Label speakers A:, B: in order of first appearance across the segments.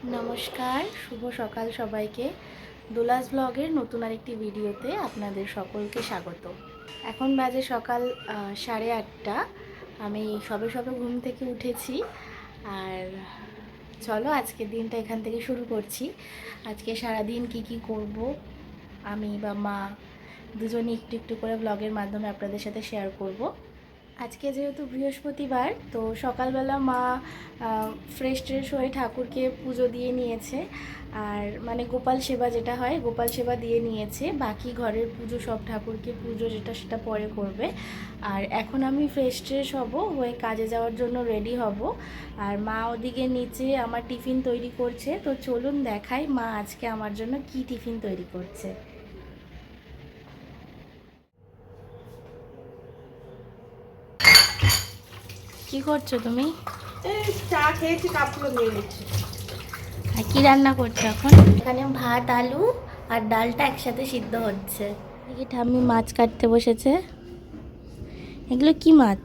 A: নমস্কার, শুভ সকাল সবাইকে। দোলাস ব্লগের নতুন আরেকটি ভিডিওতে আপনাদের সকলকে স্বাগত। এখন বাজে সকাল 8:30। আমি সবে সবে ঘুম থেকে উঠেছি। আর চলো আজকের দিনটা এখান থেকে শুরু করছি। আজকে সারাদিন কি করব আমি বা মা দুজনেই একটু একটু করে ব্লগের মাধ্যমে আপনাদের সাথে শেয়ার করব। আজকে যেহেতু বৃহস্পতিবার, তো সকালবেলা মা ফ্রেশ ট্রেশ হয়ে ঠাকুরকে পুজো দিয়ে নিয়েছে। আর মানে গোপাল সেবা যেটা হয়, গোপাল সেবা দিয়ে নিয়েছে। বাকি ঘরের পুজো, সব ঠাকুরকে পুজো যেটা সেটা পরে করবে। আর এখন আমি ফ্রেশ ট্রেশ হব, হয়ে কাজে যাওয়ার জন্য রেডি হব। আর মা ওদিকে নিচে আমার টিফিন তৈরি করছে। তো চলুন দেখাই মা আজকে আমার জন্য কি টিফিন তৈরি করছে। কি করছো তুমি?
B: এই চা খেয়েছি, কাপগুলো ধুয়ে নিচ্ছি।
A: আর কি রান্না করছো এখন? এখানে ভাত, আলু আর ডালটা একসাথে সিদ্ধ হচ্ছে। এদিকে ঠাম্মি মাছ কাটতে বসেছে। এগুলো কি মাছ?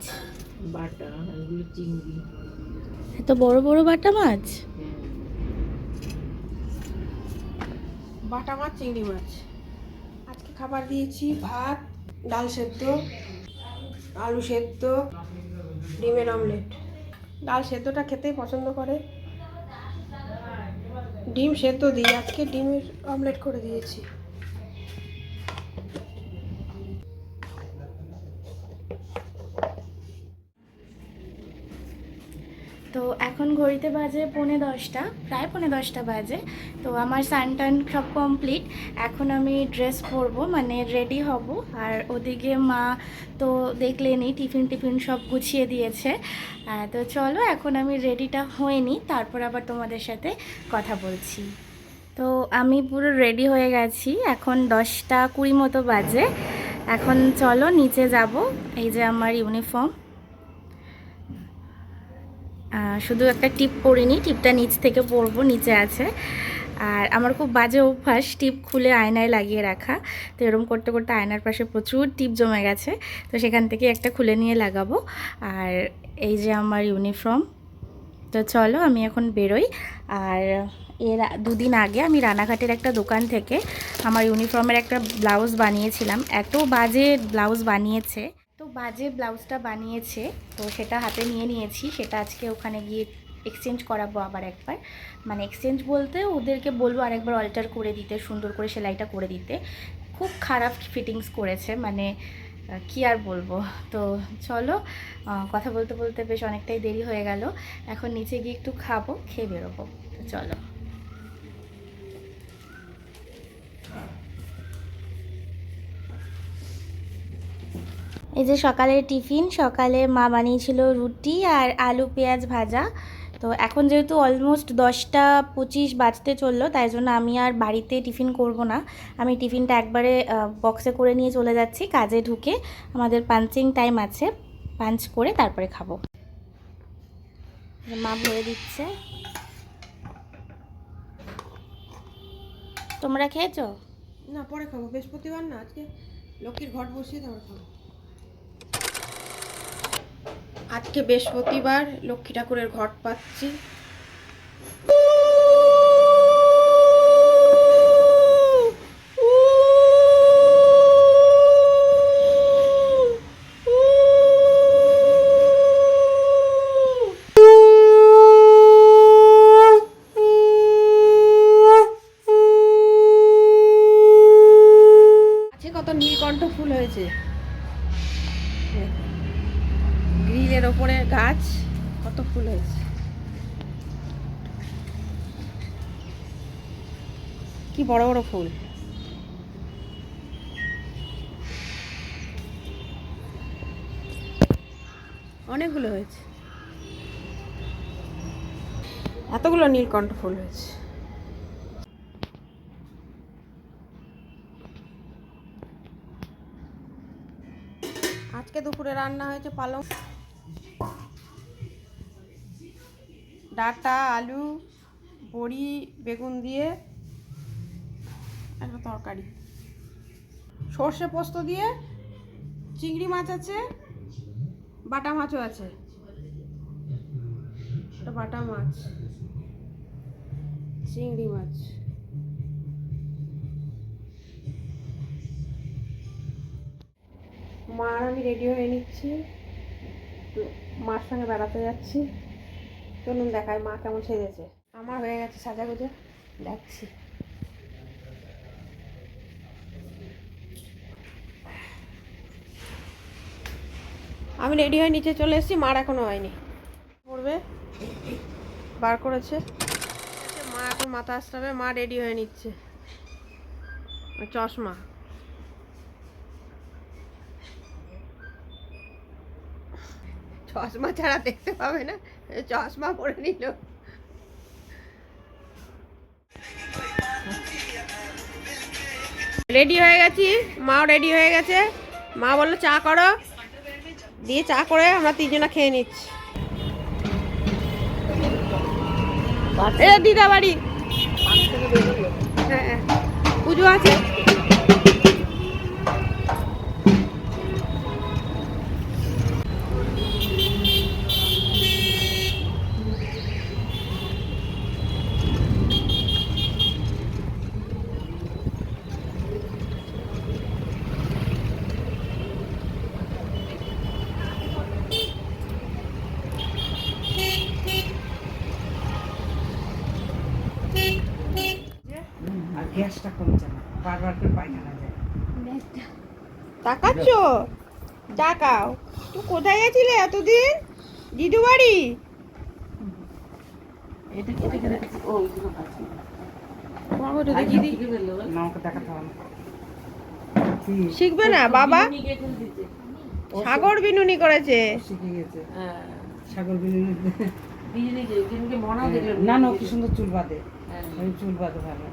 B: বাটা, এগুলো চিংড়ি।
A: এত বড় বড় বাটা মাছ?
B: বাটা মাছ, চিংড়ি মাছ। আজকে খাবার দিয়েছি ভাত, ডাল সেদ্ধ, আলু সেদ্ধ, ডিমের অমলেট। ডাল সেদ্ধটা খেতেই পছন্দ করে। ডিম সেদ্ধ দিই, আজকে ডিমের অমলেট করে দিয়েছি।
A: তো এখন ঘড়িতে বাজে 9:45, প্রায় 9:45 বাজে। তো আমার স্নান টান সব কমপ্লিট। এখন আমি ড্রেস পরবো, মানে রেডি হব। আর ওদিকে মা তো দেখলেনি টিফিন সব গুছিয়ে দিয়েছে। তো চলো এখন আমি রেডিটা হয়নি, তারপর আবার তোমাদের সাথে কথা বলছি। তো আমি পুরো রেডি হয়ে গেছি। এখন 10:20 মতো বাজে। এখন চলো নিচে যাব। এই যে আমার ইউনিফর্ম। শুধু একটা টিপ পরিনি, টিপটা নিচ থেকে পরবো, নিচে আছে। আর আমার খুব বাজে অভ্যাস টিপ খুলে আয়নায় লাগিয়ে রাখা। তো এরকম করতে করতে আয়নার পাশে প্রচুর টিপ জমে গেছে। তো সেখান থেকে একটা খুলে নিয়ে লাগাবো। আর এই যে আমার ইউনিফর্ম। তো চলো আমি এখন বেরোই। আর এর 2 দিন আগে আমি রানাঘাটের একটা দোকান থেকে আমার ইউনিফর্মের একটা ব্লাউজ বানিয়েছিলাম। এত বাজে ব্লাউজ বানিয়েছে, তো বাজে ব্লাউজটা বানিয়েছে। তো সেটা হাতে নিয়ে নিয়েছি, সেটা আজকে ওখানে গিয়ে এক্সচেঞ্জ করাবো আবার একবার। মানে এক্সচেঞ্জ বলতে ওদেরকে বলবো আরেকবার অল্টার করে দিতে, সুন্দর করে সেলাইটা করে দিতে। খুব খারাপ ফিটিংস করেছে, মানে কি আর বলবো। তো চলো, কথা বলতে বলতে বেশ অনেকটাই দেরি হয়ে গেল। এখন নিচে গিয়ে একটু খাবো, খেয়ে বেরোবো। তো চলো। এই যে সকালের টিফিন, সকালে মা বানিয়েছিল রুটি আর আলু পেঁয়াজ ভাজা। তো এখন যেহেতু অলমোস্ট 10:25 বাজতে চললো, তাই জন্য আমি আর বাড়িতে টিফিন করব না। আমি টিফিনটা একবারে বক্সে করে নিয়ে চলে যাচ্ছি। কাজে ঢুকে আমাদের পাঞ্চিং টাইম আছে, পাঞ্চ করে তারপরে খাবো। মা ভরে দিচ্ছে। তোমরা খেয়েছো?
B: না, পরে খাবো, বৃহস্পতিবার না আজকে। লক্ষ্মীর ঘট বসিয়ে তারপর খাবো। আজকে বৃহস্পতিবার, লক্ষ্মী ঠাকুরের ঘট পাচ্ছি। কত নীলকণ্ঠ ফুল হয়েছে, গ্রিলের ওপরে গাছ, কত ফুল হয়েছে। কি বড় বড় ফুল। অনেকগুলো হয়েছে, এতগুলো নীলকণ্ঠ ফুল হয়েছে। আজকে দুপুরে রান্না হয়েছে পালং, ডাঁটা, আলু, বড়ি, বেগুন দিয়ে একটা তরকারি, সর্ষে পোস্ত দিয়ে, চিংড়ি মাছ আছে, বাটা মাছও আছে, এটা বাটা মাছ। চিংড়ি মাছ। মা আর আমি রেডি হয়ে নিচ্ছি, তো মার সঙ্গে বেড়াতে যাচ্ছি। চলুন দেখায় মা কেমন সেজেছে। আমার হয়ে গেছে সাজাগুজা, দেখছি। আমি রেডি হয়ে নিচে চলে এসেছি, মার এখনো হয়নি। পড়বে বার করেছে, মা এখন মাথা আসতে মা রেডি হয়ে নিচ্ছে। চশমা, চশমা ছাড়া দেখতে পাবে না, চশমা পরে নিল। রেডি হয়ে গেছি, মাও রেডি হয়ে গেছে। মা বললো চা করো, দিয়ে চা করে আমরা তিনজনা খেয়ে নিচ্ছি। দিদা বাড়ি, হ্যাঁ পুজো আছে।
C: আর গ্যাসটা কমছে না, বারবার করে পায়খানা যায়।
B: তাকাচ্ছ? তাকাও। তুই কোথায় গেছিলে এতদিন? দিদু বাড়ি?
C: এটা কেটে কেটে ওইগুলো আছে না, আমাকে দেখাতে হবে না।
B: শিখবে না বাবা? সাগর বিনুনি করেছে।
C: শিখে গেছে ছাগল বিনুনি। না না, কি সুন্দর চুল বাঁধে, চুল বাঁধে ভালো।